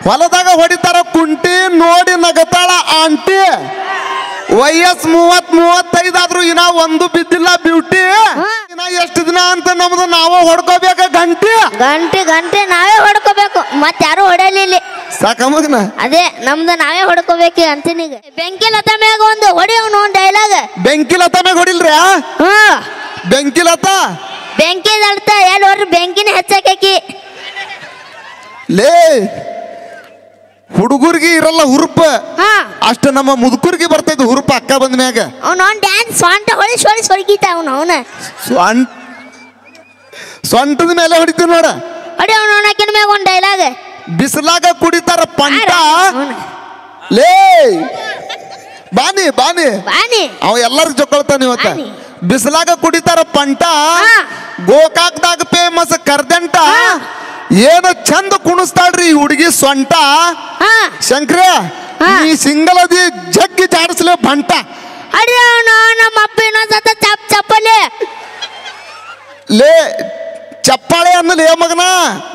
ಹೊಲದಾಗ ಹೊಡಿತಾರ ಕುಂಟಿ ನೋಡಿ ನಗತಾಳ ಆಂಟಿ ವಯಸ್ 30-35 ಆದ್ರೂ ಇನ್ನ ಒಂದು ಬಿದ್ದಿಲ್ಲ ಬ್ಯೂಟಿ ಇನ್ನ ಎಷ್ಟು ದಿನ ಅಂತ ನಮ್ದು ನಾವು ಹೊಡ್ಕೋಬೇಕ ಗಂಟೆ ಗಂಟೆ ಗಂಟೆ ನಾವೇ ಹೊಡ್ಕೋಬೇಕು ಮತ್ ಯಾರು ಹೊಡೆಯಲಿಲ್ಲ ಸಾಕಮ್ಮಗನ ಅದೇ ನಮ್ದು ನಾವೇ ಹೊಡ್ಕೋಬೇಕು ಅಂತೀನಿ ಈಗ ಬೆಂಕಿ ಲತಾ ಮ್ಯಾಗ ಒಂದು ಹೊಡಿಯೋನು ಡೈಲಾಗ್ ಬೆಂಕಿ ಲತಾ ಮ್ಯಾಗ ಹೊಡಿಲ್ರಿ ಬೆಂಕಿ ಲತಾ ಬೆಂಕಿ ದಳ್ತಾ ಎಲ್ಲೋರು ಬೆಂಕಿನ ಹೆಚ್ಚಾಕಿ ಲೇ ಹುಡುಗರಿಗೆ ಇರಲ್ಲ ಹುರುಪ ಅಷ್ಟ ನಮ್ಮ ಮುದುಕರಿಗೆ ಬರ್ತೈತಿ ಹುರುಪ ಅಕ್ಕ ಬಂದ ಮ್ಯಾಗ ಅವನು ಡ್ಯಾನ್ಸ್ ಸ್ವಂಟ ಹೊಳಿ ಹೊಡಿತ ಅವನ ಸೊಂಟದ ಮೇಲೆ ಹೊಡಿತೀವಿ ನೋಡ ಹೊಡಿ ಅವನು ಅಕ್ಕಿನ ಮ್ಯಾಗ ಒಂದು ಡೈಲಾಗ್ ಬಿಸಿಲಾಗ ಕುಡಿತಾರ ಪಂಟ ಲೇ ಬಾನಿ ಬಾನಿ ಬಾನಿ ಅವ ಎಲ್ಲರಿಗೂ ಜೊಕೊಳ್ತಾನ ಇವತ್ತ ಬಿಸಿಲಾಗ ಕುಡಿತಾರ ಪಂಟ ಗೋಕಾಕ್ದಾಗ ಫೇಮಸ್ ಕರ್ದಂಟ ಏನ ಚಂದ ಕುಣಿಸ್ತಾಳ್ರಿ ಈ ಹುಡುಗಿ ಸೊಂಟ ಶಂಕ್ರ ನೀ ಸಿಂಗಲ್ ಅದಿ ಜಗ್ಗಿ ಜಾಡಿಸ್ಲೆ ಬಂಟ ಅಡಿ ಅವನು ನಮ್ಮ ಅಪ್ಪ ಇನ್ನೊಂದ್ಸತ ಚಪ್ಪಲೆ ಲೇ ಚಪ್ಪಾಳೆ ಅನ್ನಲೇ ಮಗನ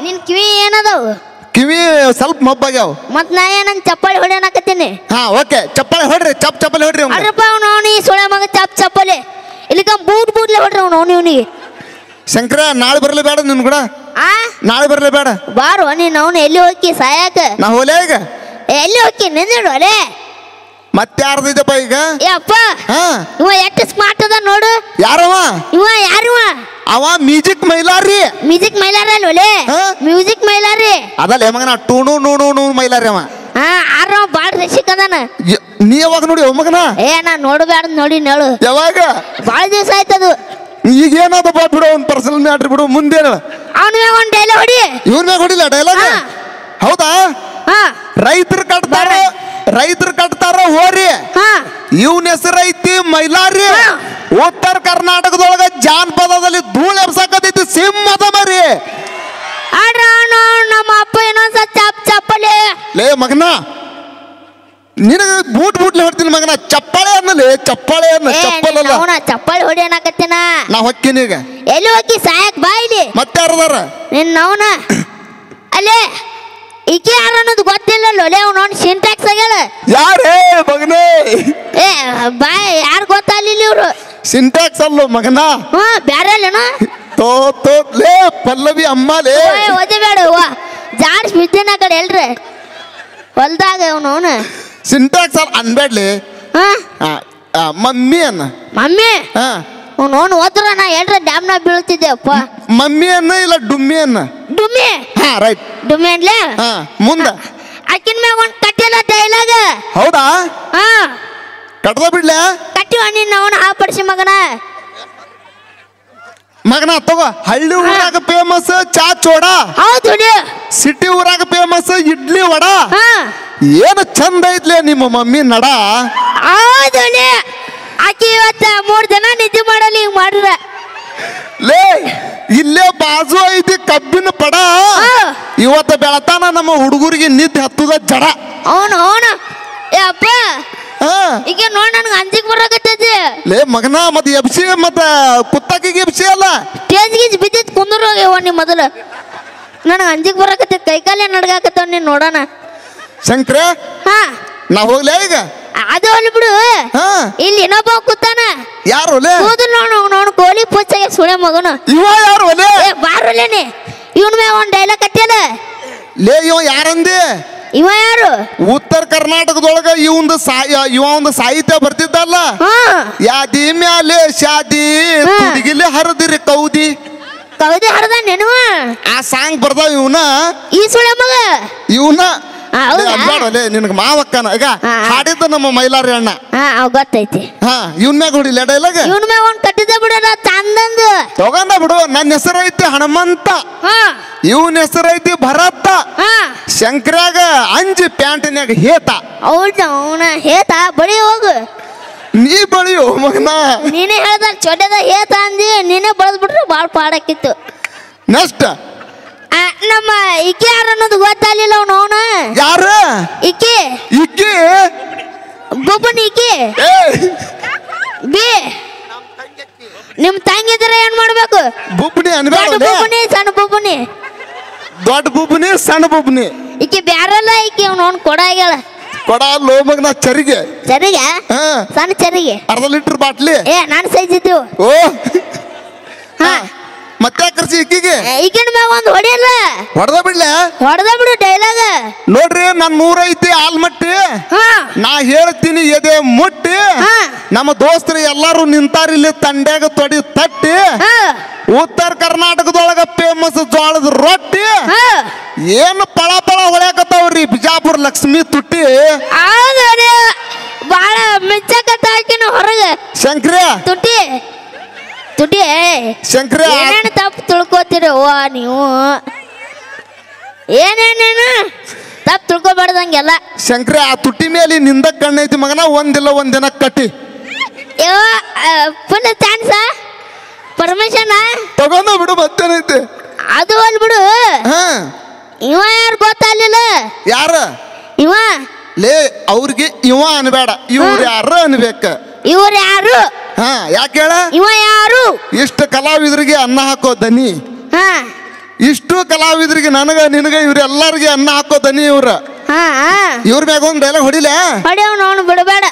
ನಿನ್ ಕಿವಿ ಏನದವು ಕಿವಿ ಸ್ವಲ್ಪ ಮಬ್ಬಾಗ್ಯಾವ ಮತ್ ನಾ ಏನಂತ ಚಪ್ಪಾಳೆ ಹೊಡಿಯನಕತ್ತೀನಿ ಹಾ ಓಕೆ ಚಪ್ಪಾಳೆ ಹೊಡ್ರಿ ಚಪ್ಪಲೆ ಹೊಡ್ರಿ ಅಡ್ರಪ್ಪ ಅವನು ಈ ಸುಳೆ ಮಗ ಚಪ್ಪಲೆ ಇಲ್ಲಿಕ ಬೂಟ್ಲೆ ಹೊಡ್ರಿ ಅವನಿಗೆ ಶಂಕರ ನಾಳೆ ಬರಲೇ ಬೇಡ ನಿನ್ ಕೂಡ ನಾಳೆ ಬರಲೇ ಬೇಡ ಬಾರು ನೀನ್ ಅವನು ಎಲ್ಲಿ ಹೋಗಿ ಸಾಯಕ ನಾ ಹೋಲೆ ಈಗ ಎಲ್ಲಿ ಹೋಗಿ ನಿಂದಿಡು ಅಲೆ ಮತ್ತೆ ಯಾರ್ದಿದ್ದಪ್ಪ ಈಗ ಅಪ್ಪ ಇವ ಎಷ್ಟು ಸ್ಮಾರ್ಟ್ ಅದ ನೋಡು ಯಾರವ ಯಾರಿವ ಅವ ಮ್ಯೂಸಿಕ್ ಮೈಲಾರಿ ಮ್ಯೂಸಿಕ್ ಮೈಲಾರ ಅಲ್ಲೇ ಮ್ಯೂಸಿಕ್ ಮೈಲಾರಿ ಅದಲ್ಲ ಮಗನ ಟೂಣು ನೂಣು ಮೈಲಾರಿ ಅವ ಆರ ಬಾಳ ರಸಿಕ್ ಅದಾನ ನೀ ಯಾವಾಗ ನೋಡಿ ಮಗನ ನಾ ನೋಡಬೇಡ ನೋಡಿ ನೋಡು ಯಾವಾಗ ಬಾಳ ದಿವಸ ಆಯ್ತದು ಈಗ ಏನದಪ್ಪ ಬಿಡು ಒಂದು ಪರ್ಸನಲ್ ಮ್ಯಾಟ್ರಿ ಬಿಡು ಮುಂದೇನು ಅವನ ಮ್ಯಾಗ ಒಂದು ಡೈಲಾಗ್ ಹೊಡಿ ಇವನ್ ಮ್ಯಾಗ ಹೊಡಿಲ್ಲ ಡೈಲಾಗ್ ಹೌದಾ ರೈತರು ಕಟ್ತಾರ ಹೋರಿ ಇವನ್ ಹೆಸರು ಐತಿ ಮೈಲಾರಿ ಉತ್ತರ ಕರ್ನಾಟಕದೊಳಗ ಜಾನಪದದಲ್ಲಿ ಧೂಳು ಎಬ್ಸಾಕತೈತಿ ಸಿಂಹದ ಮರಿ ನಮ್ಮ ಅಪ್ಪ ಇನ್ನೊಂದ್ಸ ಚಪ್ಪಲೆ ಲೇ ಮಗನ ನಿನಗ ಬೂಟ್ಲೆ ಹೊಡ್ತೀನಿ ಮಗನ ಚಪ್ಪಾಳೆ ಅನ್ನಲೇ ಚಪ್ಪಾಳೆ ಅನ್ನ ಚಪ್ಪಲಲ್ಲ ಚಪ್ಪಾಳೆ ಹೊಡಿಯನಕತ್ತಿನ ನಾ ಹೊಕ್ಕಿನ ಈಗ ಎಲ್ಲಿ ಹೋಗಿ ಸಾಯಕ್ ಬಾ ಇಲ್ಲಿ ಮತ್ತೆ ಯಾರದಾರ ನಿನ್ನವನ ಅಲ್ಲೇ ಈಕೆ ಯಾರು ಅನ್ನೋದು ಗೊತ್ತಿಲ್ಲ ಲೊಲೆ ಅವ್ನು ಸಿಂಟ್ಯಾಕ್ಸ್ ಆಗ್ಯಾಳ ಯಾರೇ ಮಗನೇ ಬಾ ಯಾರು ಗೊತ್ತಾಗಲಿಲ್ಲ ಇವ್ರು ಸಿಂಟ್ಯಾಕ್ಸ್ ಅಲ್ಲೋ ಮಗನ ಬ್ಯಾರೆ ಅಲ್ಲೇನು ಲೇ ಪಲ್ಲವಿ ಅಮ್ಮಲೇ ಓದಬೇಡ ಜಾಡ್ಸ್ ಬಿದ್ದೇನ ಕಡೆ ಎಲ್ರಿ ಹೊಲ್ದಾಗ ಅವನು ಸಿಂಟ್ಯಾಕ್ಸ್ ಅಲ್ಲ ಅನ್ಬೇಡ್ಲಿ ಮಮ್ಮಿ ಅನ್ನ ಮಮ್ಮಿ ಅವನು ಓದ್ರ ನಾ ಎಲ್ರ ಡ್ಯಾಮ್ನ ಬೀಳ್ತಿದ್ದೆ ಅಪ್ಪ ಮಮ್ಮಿ ಅನ್ನ ಇಲ್ಲ ಡುಮ್ಮಿ ಅನ್ನ ಡುಮ್ಮಿ ರೈಟ್ ಡುಮ್ಮಿ ಅನ್ಲೇ ಮುಂದ ಅಕ್ಕಿನ ಮ್ಯಾಗ ಒಂದು ಕಟ್ಟಿಲ್ಲ ಡೈಲಾಗ ಹೌದಾ ಕಟ್ಟದ ಬಿಡ್ಲೆ ಕಟ್ಟಿವ ನಿನ್ನ ಅವನು ಹಾಪಡಿಸಿ ಮಗನ ತಗೋ ಹಳ್ಳಿ ಊರಾಗ ಫೇಮಸ್ ಚಾ ಚೋಡ ಹೌದು ಸಿಟಿ ಊರಾಗ ಫೇಮಸ್ ಇಡ್ಲಿ ವಡ ಏನು ಚಂದ ಐತ್ಲೆ ನಿಮ್ಮ ಮಮ್ಮಿ ನಡ ಹೌದು ಆಕಿ ಇವತ್ತ 3 ದಿನ ನಿದ್ದೆ ಮಾಡಲಿ ಹಿಂಗ್ ಮಾಡ್ರ ಲೇ ಇಲ್ಲೇ ಬಾಜು ಐತಿ ಕಬ್ಬಿನ ಪಡ ಇವತ್ತ ಬೆಳತಾನ ನಮ್ಮ ಹುಡುಗರಿಗೆ ನಿದ್ದೆ ಹತ್ತದ ಜಡ ಅವನು ಅಪ್ಪ ಈಗ ನೋಡ್ ನನ್ಗೆ ಅಂಜಿಕ್ ಬರಕತ್ತೈತಿ ಲೇ ಮಗನ ಮತ್ ಎಬ್ಸಿ ಮತ್ತ ಕುತ್ತಾಕಿಗೆ ಎಬ್ಸಿ ಅಲ್ಲ ಸ್ಟೇಜ್ ಬಿದ್ದಿದ್ ಕುಂದ್ರೋಗ್ಯವ ನೀ ಮೊದಲು ನನಗೆ ಅಂಜಿಕ್ ಬರಕತ್ತೈತಿ ಕೈಕಾಲೇ ನಡ್ಗಾಕತ್ತವ ನೀನ್ ನೋಡೋಣ ಶಂಕ್ರ ನಾ ಹೋಗ್ಲೇ ಈಗ ಅದು ಅಲ್ಲಿ ಬಿಡು ಇಲ್ಲಿ ಇನ್ನೊಬ್ಬ ಕೂತಾನ ಯಾರು ನೋಡು ಕೋಳಿ ಪೂಚಾಗೆ ಸುಳೆ ಮಗನು ಇವ ಯಾರು ಬಾರಲೇನೆ ಇವನ್ ಮ್ಯಾಗ ಒಂದ್ ಡೈಲಾಗ್ ಕಟ್ಟಿಯಲ್ಲ ಲೇ ಇವ ಯಾರಂದಿ ಇವ ಯಾರು ಉತ್ತರ ಕರ್ನಾಟಕದೊಳಗ ಇವ ಒಂದು ಸಾಹಿತ್ಯ ಬರ್ತಿದ್ದಲ್ಲ ಯಾದಿ ಮ್ಯಾಲೆ ಶಾದಿ ತುದಿಗಿಲೆ ಹರದಿರಿ ಕೌದಿ ಹರದ ನೆನವ ಆ ಸಾಂಗ್ ಬರ್ದಾವ ಇವನ ಈ ಸುಳೆ ಮಗ ಇವನ ನಿನಗ ಮಾವಕ್ಕನ ಈಗ ಹಾಡಿದ್ದ ನಮ್ಮ ಮೈಲಾರಿ ಅಣ್ಣ ಗೊತ್ತೈತಿ ಇವನ್ ಮ್ಯಾಗ ಹೊಡಿಲ್ಲ ಡೈಲಾಗ ಇವನ್ ಮ್ಯಾಗ ಒಂದ್ ಕಟ್ಟಿದ್ದ ಬಿಡ ಚಂದಂದು ತಗೊಂಡ ಬಿಡು ನನ್ನ ಹೆಸರು ಐತಿ ಹನುಮಂತ ಇವನ್ ಹೆಸರು ಐತಿ ಭರತ ಶಂಕರಾಗ ಅಂಜಿ ಪ್ಯಾಂಟಿನ್ಯಾಗ ಹೇತ ಹೌದ ಅವನ ಹೇತ ಬಳಿ ಹೋಗು ನೀ ಬಳಿಯೋ ಮಗನ ನೀನೇ ಹೇಳ್ದ ಚೊಡ್ಡದ ಹೇತ ಅಂದಿ ನೀನೇ ಬಳದ್ಬಿಟ್ರೆ ಬಾಳ್ ಪಾಡಕ್ಕಿತ್ತು ನೆಕ್ಸ್ಟ್ ನಮ್ಮ ಇಕ್ಕಿ ಯಾರು ಅನ್ನೋದು ಗೊತ್ತಾಗಲಿಲ್ಲ ಅವನು ಯಾರು ಇಕ್ಕಿ ಬೊಬ್ಬನಿ ಇಕ್ಕಿ ಬಿ ನಿಮ್ ತಂಗಿದ್ರೆ ಏನ್ ಮಾಡ್ಬೇಕು ಬುಬ್ಬನಿ ಅನ್ಬೇಡ ಬುಬ್ಬನಿ ಸಣ್ಣ ಬುಬ್ಬನಿ ದೊಡ್ಡ ಬುಬ್ಬನಿ ಸಣ್ಣ ಬುಬ್ಬನಿ ಈಕಿ ಬ್ಯಾರಲ್ಲ ಈಕಿ ಅವ್ನು ಕೊಡ ಆಗ್ಯಾಳ ಕೊಡ ಲೋ ಮಗನ ಚರಿಗೆ ಚರಿಗೆ ಸಣ್ಣ ಚರಿಗೆ ಅರ್ಧ ಲೀಟರ್ ಬಾಟ್ಲಿ ನಾನು ಸೈಜ್ ಇದ್ದೀವಿ ಓ ಮತ್ತೆ ಕರ್ಸಿ ಈಕಿಗೆ ಈಗಿನ ಮ್ಯಾಗ ಒಂದು ಹೊಡಿಯಲ್ಲ ಹೊಡೆದ ಬಿಡ್ಲೆ ಹೊಡೆದ ಬಿಡು ಡೈಲಾಗ ನೋಡ್ರಿ ನನ್ 100 ಐತಿ ಆಲ್ಮಟ್ಟಿ ನಾ ಹೇಳ್ತೀನಿ ಎದೆ ಮುಟ್ಟಿ ನಮ್ಮ ದೋಸ್ತರು ಎಲ್ಲಾರು ನಿಂತಾರ ಇಲ್ಲಿ ತಂಡ್ಯಾಗ ತೊಡಿ ತಟ್ಟಿ ಉತ್ತರ ಕರ್ನಾಟಕದೊಳಗ ಫೇಮಸ್ ಜೋಳದ ರೊಟ್ಟಿ ಏನು ಪಳ ಪಳ ಹೊಳ್ಯಾಕತ್ತಾವ್ರಿ ಬಿಜಾಪುರ ಲಕ್ಷ್ಮಿ ತುಟ್ಟಿ ಬಾಳ ಮೆಚ್ಚಕತ್ತ ಹಾಕಿನ ಹೊರಗೆ ಶಂಕ್ರಿಯ ತುಟ್ಟಿ ತುಟಿ ಶಂಕರ ಏನೇನು ತಪ್ಪು ತಿಳ್ಕೊತೀರಿ ಅವ್ವ ನೀವು ಏನೇನೇನು ತಪ್ಪು ತಿಳ್ಕೊಬಾರ್ದಂಗೆಲ್ಲ ಶಂಕರ ಆ ತುಟಿ ಮೇಲೆ ನಿಂದ ಕಣ್ಣೈತಿ ಮಗನ ಒಂದಿಲ್ಲ ಒಂದಿನ ಕಟ್ಟಿ ಫುಲ್ ಚಾನ್ಸ ಪರ್ಮಿಷನ್ ತಗೊಂಡ ಬಿಡು ಮತ್ತೇನೈತಿ ಅದು ಅಲ್ ಬಿಡು ಇವ ಯಾರು ಗೊತ್ತಾಗಲಿಲ್ಲ ಯಾರ ಇವ ಲೇ ಅವ್ರಿಗೆ ಇವ ಅನ್ಬೇಡ ಇವ್ರು ಯಾರು ಅನ್ಬೇಕ ಇವ್ರು ಯಾರು ಯಾಕೆ ಹೇಳ ಇವ ಯಾರು ಇಷ್ಟು ಕಲಾವಿದರಿಗೆ ಅನ್ನ ಹಾಕೋ ದನಿ ಇಷ್ಟು ಕಲಾವಿದರಿಗೆ ನನಗ ನಿನಗ ಇವ್ರೆಲ್ಲರಿಗೆ ಅನ್ನ ಹಾಕೋ ದನಿ ಇವ್ರ ಇವ್ರ ಮ್ಯಾಗ ಒಂದ್ ಡೈಲಾಗ್ ಹೊಡಿಲ ಹೊಡಿಯವ್ ನೋಡು ಬಿಡಬೇಡ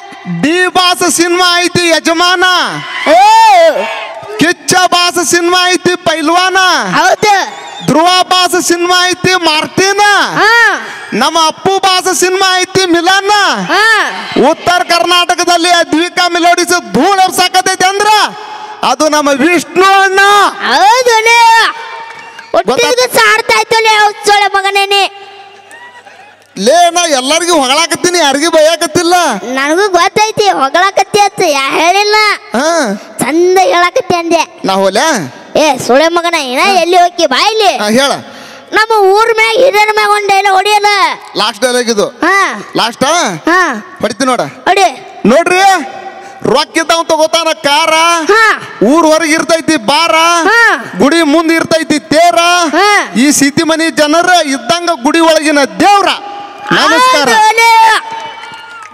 ಡಿ ಬಾಸ ಸಿನಿಮಾ ಐತಿ ಯಜಮಾನ ಕಿಚ್ಚ ಬಾಸ ಸಿನಿಮಾ ಐತಿ ಪೈಲ್ವಾನ ಹೌದು ಧ್ರುವ ಬಾಸ ಸಿನಿಮಾ ಐತಿ ಮಾರ್ಟಿನ ನಮ್ಮ ಅಪ್ಪು ಬಾಸ ಸಿನಿಮಾ ಐತಿ ಮಿಲನ ಉತ್ತರ ಕರ್ನಾಟಕದಲ್ಲಿ ಅದ್ವಿಕಾ ಮೆಲೋಡಿಸ್ ಧೂಳ ಸಾಕತೈತಿ ಅಂದ್ರ ಅದು ನಮ್ಮ ವಿಷ್ಣು ಅಣ್ಣ ಹೌದು ಸಾರ್ತಾ ಇತ್ತು ಮಗನೇನೆ ಲೇ ನಾ ಎಲ್ಲರಿಗೂ ಹೊಗಳಾಕತ್ತೀನಿ ಯಾರಿಗೂ ಬೈಯಾಕತ್ತಿಲ್ಲ ನನಗೂ ಗೊತ್ತೈತಿ ಹೊಗಳಾಕತ್ತಿ ಅತ್ತ ಹೇಳಿಲ್ಲ ಚಂದ ಹೇಳಾಕತ್ತಿ ಅಂದೆ ನಾ ಹೋಲೆ ಸುಳೆ ಮಗನ ಏನ ಎಲ್ಲಿ ಹೋಗಿ ಬಾಯಿಲಿ ಹೇಳ ನಮ್ಮ ಊರ್ ಮ್ಯಾಗ ಹಿರಿಯರ ಮ್ಯಾಗ ಒಂದ್ ಡೈಲಾಗ್ ಹೊಡಿಯಲ್ಲ ಲಾಸ್ಟ್ ಡೈಲಾಗ್ ಇದು ಲಾಸ್ಟ್ ಹೊಡಿತೀನಿ ನೋಡ ಹೊಡಿ ನೋಡ್ರಿ ರೊಕ್ಕ ಇದ್ದಾವ ತಗೋತಾನ ಕಾರ ಊರ್ ಹೊರಗೆ ಇರ್ತೈತಿ ಬಾರ ಗುಡಿ ಮುಂದೆ ಇರ್ತೈತಿ ತೇರ ಈ ಸಿಟಿ ಮನಿ ಜನರ ಇದ್ದಂಗ ಗುಡಿ ಒಳಗಿನ ದೇವ್ರ ನಮಸ್ಕಾರ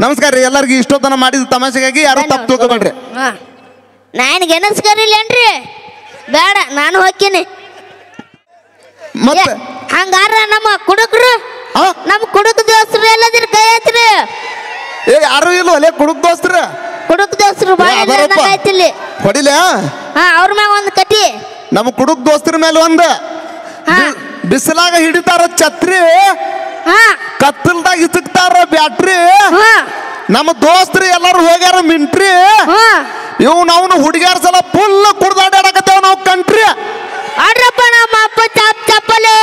ನಮಸ್ಕಾರ ರೀ ಎಲ್ಲರಿಗೂ ಇಷ್ಟೊತ್ತನ ಮಾಡಿದ ತಮಾಷೆಗಾಗಿ ಯಾರು ತಪ್ಪು ತಿಳ್ಕೊಬೇಡ್ರಿ ನನಗೆ ನಮಸ್ಕಾರಿಲ್ಲೇನ್ರಿ ಬೇಡ ನಾನು ಹೋಗ್ತೀನಿ ಮತ್ತೆ ಹಂಗಾರ ನಮ್ಮ ಕುಡುಕ್ರು ನಮ್ಮ ಕುಡುಕ್ ದೋಸ್ತರು ಎಲ್ಲದಿರ ಕೈ ಹಚ್ಚ್ರಿ ಯಾರು ಇಲ್ಲ ಅಲ್ಲೇ ಕುಡುಕ್ ದೋಸ್ತರ ಕುಡುಕ್ ದೋಸ್ತರು ಬಾಯ್ತಿಲ್ಲಿ ಹೊಡಿಲ ಅವ್ರ ಮ್ಯಾಗ ಒಂದು ಕಟ್ಟಿ ನಮ್ಮ ಕುಡುಕ್ ದೋಸ್ತರ ಮೇಲೆ ಒಂದ ಬಿಸಿಲಾಗ ಹಿಡಿತಾರ ಛತ್ರಿ ಕತ್ತಲ್ದಾಗ ಇಸಕ್ತಾರ ಬ್ಯಾಟ್ರಿ ನಮ್ಮ ದೋಸ್ತರು ಎಲ್ಲಾರು ಹೋಗ್ಯಾರ ಮಿಂಟ್ರಿ ಇವ್ ನಾವು ಹುಡುಗ್ಯಾರ ಸಲ ಫುಲ್ ಕುಡ್ದಾಡ್ಯಾಡಕತ್ತೇವ ನಾವು ಕಂಟ್ರಿ ಆಡ್ರಪ್ಪ ನಮ್ಮ ಅಪ್ಪ ಚಪ್ಪಲು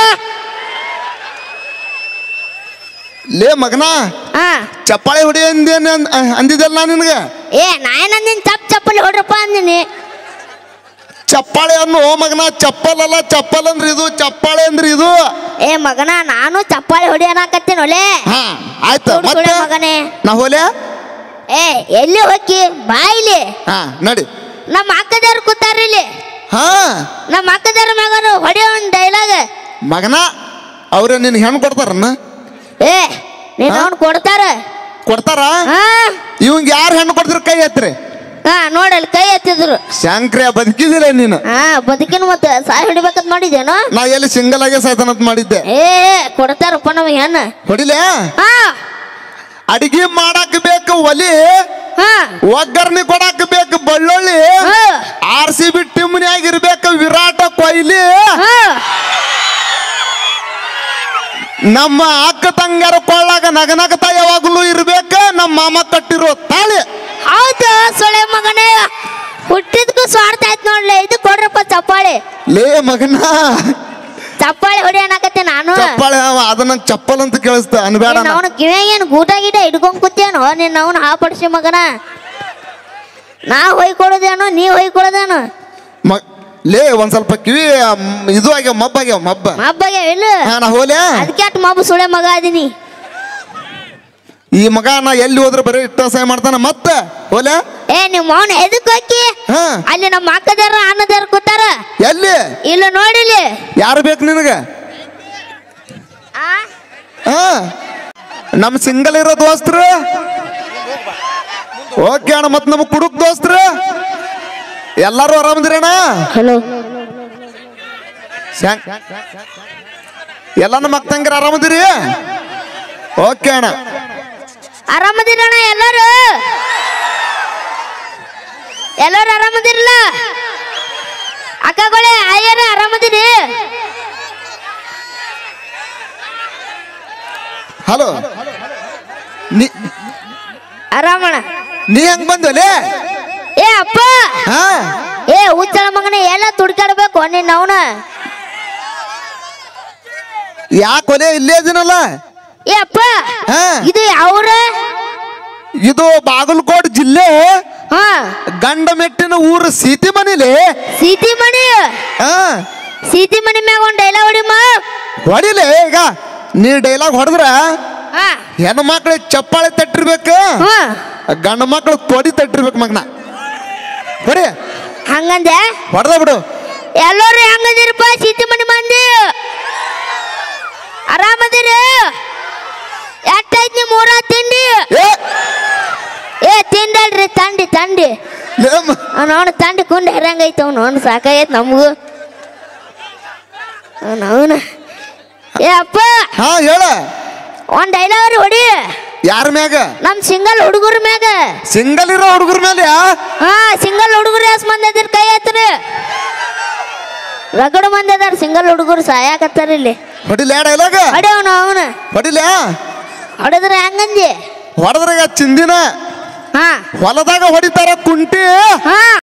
ಲೇ ಮಗನ ಚಪ್ಪಾಳೆ ಹೊಡಿ ಅಂದಿದ್ದಲ್ಲ ನಿನಗ ನಾನೇನಂದಿನ ಚಪ್ಪಲಿ ಹೊಡ್ರಪ್ಪ ಅಂದಿನಿ ಚಪ್ಪಾಳೆ ಅನ್ನು ಮಗನ ಚಪ್ಪಲ್ ಅಲ್ಲ ಚಪ್ಪಲ್ ಅಂದ್ರಿ ಇದು ಚಪ್ಪಾಳೆ ಅಂದ್ರಿ ಇದು ಮಗನ ನಾನು ಚಪ್ಪಾಳೆ ಹೊಡಿ ಅನ್ನಕತ್ತೀನಿ ಒಲೆ ಆಯ್ತು ಮಗನೇ ನಾ ಹೋಲೆ ಎಲ್ಲಿ ಹೋಗಿ ಬಾಯಿಲಿ ನಡಿ ನಮ್ಮ ಅಕ್ಕದಾರು ಕೂತಾರ ಇಲ್ಲಿ ನಮ್ಮ ಅಕ್ಕದಾರ ಮಗನು ಹೊಡಿಯೋ ಒಂದು ಡೈಲಾಗ್ ಮಗನ ಅವ್ರ ನಿನ್ ಹೆಣ್ಣು ಕೊಡ್ತಾರನ್ನ ನೀನ್ ಅವ್ನು ಕೊಡ್ತಾರ ಇವಂಗ ಯಾರು ಹೆಣ್ಣು ಕೊಡ್ತಿರ ಕೈ ಎತ್ರಿ ನೋಡಲ್ ಕೈ ಎತ್ತಿದ್ರು ಶಂಕ್ರಿಯ ಬದುಕಿದಿಲ್ಲ ನೀನು ಬದುಕಿನ ಮತ್ತೆ ಸಾಯ್ ಹೊಡಿಬೇಕಂತ ಮಾಡಿದ್ದೇನೋ ನಾ ಎಲ್ಲಿ ಸಿಂಗಲ್ ಆಗಿ ಸಾಯ್ತಾನಂತ ಮಾಡಿದ್ದೆ ಕೊಡ್ತಾರಪ್ಪ ನಮಗೆ ಹೆಣ್ಣು ಹೊಡಿಲೆ ಅಡಿಗೆ ಮಾಡಕ್ ಬೇಕು ಒಲಿ ಒಗ್ಗರ್ನಿ ಕೊಡಕ್ ಬೇಕು ಬಳ್ಳೊಳ್ಳಿ RCB ಟೀಮ್ನ್ಯಾಗಿರ್ಬೇಕು ವಿರಾಟ ಕೊಹ್ಲಿ ನಮ್ಮ ಅಕ್ಕ ತಂಗಾರ ಕೊಳ್ಳಾಗ ನಗನಗತ ಯಾವಾಗ್ಲೂ ಇರ್ಬೇಕ ನಮ್ಮ ಮಾಮ ಕಟ್ಟಿರೋ ತಾಳಿ ಹೌದು ಸೊಳೆ ಮಗನೇ ಹುಟ್ಟಿದ್ಕು ಸ್ವಾರ್ಥ ಆಯ್ತು ನೋಡ್ಲೆ ಇದು ಕೊಡ್ರಪ್ಪ ಚಪ್ಪಾಳೆ ಲೇ ಮಗನ ಚಪ್ಪಾಳೆ ಹೊಡಿ ಅನ್ನಕತ್ತೆ ನಾನು ಚಪ್ಪಾಳೆ ಅದನ್ನ ಚಪ್ಪಲ್ ಅಂತ ಕೇಳಿಸ್ತ ಅನ್ಬೇಡ ಅವನು ಕಿವ್ಯಾಗ ಏನು ಗೂಟ ಗೀಟ ಹಿಡ್ಕೊಂಡ್ ಕೂತೇನೋ ನೀನ್ ಅವನು ಹಾಪಡಿಸಿ ಮಗನ ನಾ ಹೊಯ್ಕೊಡೋದೇನೋ ನೀ ಹೊಯ್ಕೊಡೋದೇನೋ ಲೇ ಒಂದ್ ಸ್ವಲ್ಪ ಕಿವಿ ಇದು ಆಗ್ಯಾವ ಮಬ್ಬಾಗ್ಯಾವ ಇಲ್ಲ ನಾ ಹೋಲೆ ಅದಕ್ಕೆ ಅಟ್ ಮಬ್ಬು ಸುಳೆ ಮಗ ಅದೀನಿ ಈ ಮಗ ನಾ ಎಲ್ಲಿ ಹೋದ್ರೆ ಬರೀ ಇಷ್ಟ ಸಹಾಯ ಮಾಡ್ತಾನ ಮತ್ತೆ ಹೋಲೆ ನಿಮ್ಮ ಮೌನ ಎದಕ್ ಹೋಗಿ ಅಲ್ಲಿ ನಮ್ಮ ಅಕ್ಕದಾರ ಅನ್ನದಾರ ಕೂತಾರ ಎಲ್ಲಿ ಇಲ್ಲ ನೋಡಿಲಿ ಯಾರು ಬೇಕು ನಿನಗ ನಮ್ ಸಿಂಗಲ್ ಇರೋ ದೋಸ್ತರು ಓಕೆ ಅಣ್ಣ ಮತ್ ನಮ್ ಕುಡುಕ್ ದೋಸ್ತರು ಎಲ್ಲಾರು ಆರಾಮದಿರಣ್ಣ ಹಲೋ ಎಲ್ಲ ನಮ್ಮ ಅಕ್ಕ ತಂಗಿರ ಆರಾಮದಿರಿ ಓಕೆ ಅಣ್ಣ. ಆರಾಮದಿರಣ್ಣ ಎಲ್ಲರೂ? ಎಲ್ಲರೂ ಆರಾಮದಿರಲ್ಲ? ಅಕ್ಕಗಳೇ ಅಯ್ಯರೇ ಆರಾಮದಿರಿ? ಹಲೋ, ಆರಾಮಣ್ಣ. ನೀ ಹೆಂಗ್ ಬಂದಲೇ? ಏ ಅಪ್ಪ, ಏ ಹುಚ್ಚಳ ಮಗನ ಎಲ್ಲ ತುಡ್ಕಾಡ್ಬೇಕು ನಿನ್ನ ಅವನ. ಯಾಕೊಲೆ ಇಲ್ಲೇ ಇದೀನಲ್ಲ. ಏ ಅಪ್ಪ, ಇದು ಯಾವ್ರ? ಇದು ಬಾಗಲಕೋಟ್ ಜಿಲ್ಲೆ ಗಂಡಮೆಟ್ಟಿನ ಊರು ಸೀತಿ ಮನಿಲಿ. ಸೀತಿ ಮನಿ? ಸೀತಿ ಮನಿ ಮ್ಯಾಗ ಒಂದ್ ಡೈಲಾಗ್ ಹೊಡಿಮ. ಹೊಡಿಲೆ. ಈಗ ನೀ ಡೈಲಾಗ್ ಹೊಡೆದ್ರ ಹೆಣ್ಣು ಮಕ್ಳಿಗೆ ಚಪ್ಪಾಳೆ ತಟ್ಟಿರ್ಬೇಕು, ಗಂಡ ಮಕ್ಳು ತೊಡಿ ತಟ್ಟಿರ್ಬೇಕು ಮಗನ. ಹೊಡಿ. ಹಂಗಂದೆ ಹೊಡೆದ ಬಿಡು. ಎಲ್ಲರೂ ಹೆಂಗದಿರಪ್ಪ ಸೀತಿ ಮನಿ ಮಂದಿ? ಆರಾಮದಿರಿ? ಎಷ್ಟೈತ್ ನಿಮ್ ಊರ ತಿಂಡಿ? ಏ ತಿಂಡಲ್ರಿ ತಂಡಿ ತಂಡಿ ಅವನು ತಂಡಿ ಕುಂಡ್ ಹೆರಂಗೈತ ಅವನು ಸಾಕಾಗೈತ್ ನಮಗೂ ಅವನ. ಏ ಅಪ್ಪ, ಹೇಳ. ಒಂದ್ ಡೈಲಾಗ್ ಹೊಡಿ. ಯಾರ ಮ್ಯಾಗ? ನಮ್ ಸಿಂಗಲ್ ಹುಡುಗರ ಮ್ಯಾಗ. ಸಿಂಗಲ್ ಇರೋ ಹುಡುಗರ ಮೇಲೆ? ಸಿಂಗಲ್ ಹುಡುಗರು ಎಸ್ ಮಂದಿ ಅದಿರ್ ಕೈ ಎತ್ತರಿ. ರಗಡ ಮಂದಿ ಅದಾರ ಸಿಂಗಲ್ ಹುಡುಗರು ಸಾಯಾಕತ್ತಾರ ಇಲ್ಲಿ. ಹೊಡಿಲ ಡೈಲಾಗ? ಹೊಡಿ ಅವನ ಹೊಡಿಲ. ಹೊಡೆದ್ರೆ ಹೆಂಗಂದಿ? ಹೊಡೆದ್ರಾಗ ಚಿಂದಿನ ಹೊಲದಾಗ ಹೊಡಿತಾರ ಕುಂಟಿ.